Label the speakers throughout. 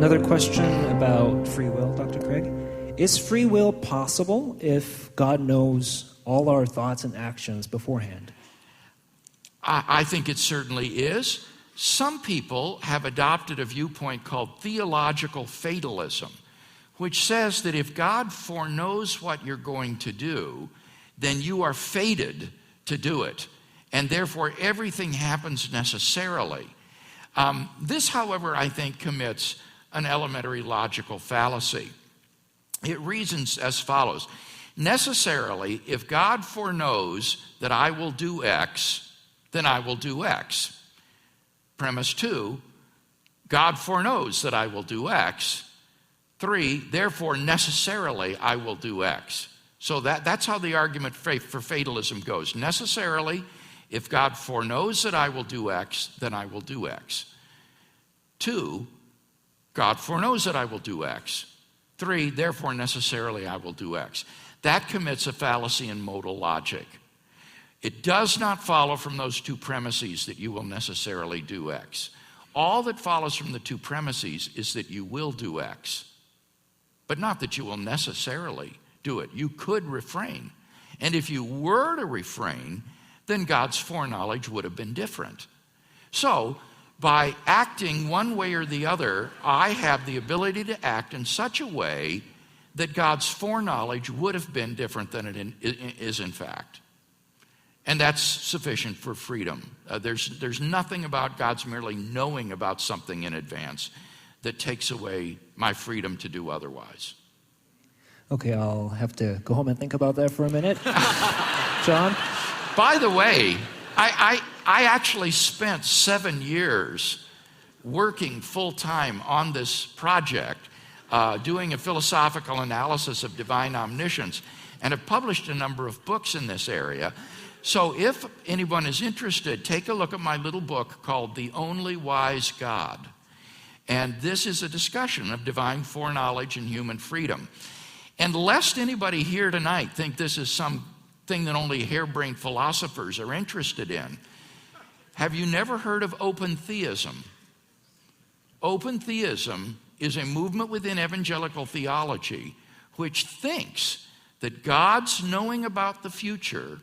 Speaker 1: Another question about free will, Dr. Craig. Is free will possible if God knows all our thoughts and actions beforehand?
Speaker 2: I think it certainly is. Some people have adopted a viewpoint called theological fatalism, which says that if God foreknows what you're going to do, then you are fated to do it, and therefore everything happens necessarily. This, however, I think commits an elementary logical fallacy. It reasons as follows. Necessarily, if God foreknows that I will do X, then I will do X. Premise 2, God foreknows that I will do X. 3, therefore, necessarily, I will do X. So that's how the argument for fatalism goes. Necessarily, if God foreknows that I will do X, then I will do X. 2, God foreknows that I will do X. 3, therefore, necessarily, I will do X. That commits a fallacy in modal logic. It does not follow from those two premises that you will necessarily do X. All that follows from the two premises is that you will do X, but not that you will necessarily do it. You could refrain. And if you were to refrain, then God's foreknowledge would have been different. So, by acting one way or the other, I have the ability to act in such a way that God's foreknowledge would have been different than it is in fact. And that's sufficient for freedom. There's nothing about God's merely knowing about something in advance that takes away my freedom to do otherwise.
Speaker 1: Okay, I'll have to go home and think about that for a minute. John?
Speaker 2: By the way, I actually spent 7 years working full-time on this project, doing a philosophical analysis of divine omniscience, and have published a number of books in this area. So if anyone is interested, take a look at my little book called The Only Wise God. And this is a discussion of divine foreknowledge and human freedom. And lest anybody here tonight think this is something that only harebrained philosophers are interested in, have you never heard of open theism? Open theism is a movement within evangelical theology which thinks that God's knowing about the future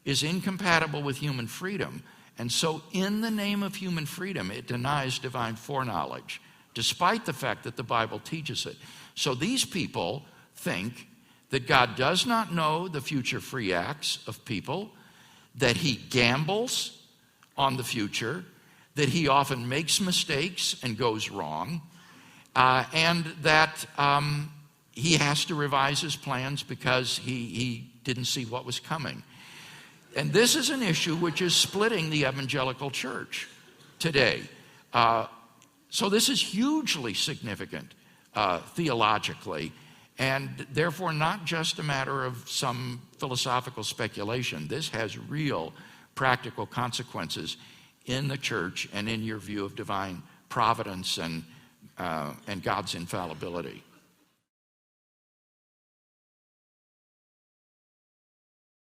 Speaker 2: is incompatible with human freedom. And so in the name of human freedom, it denies divine foreknowledge, despite the fact that the Bible teaches it. So these people think that God does not know the future free acts of people, that he gambles on the future, that he often makes mistakes and goes wrong, and that he has to revise his plans because he didn't see what was coming. And this is an issue which is splitting the evangelical church today. So this is hugely significant theologically, and therefore not just a matter of some philosophical speculation. This has real practical consequences in the church and in your view of divine providence and God's infallibility.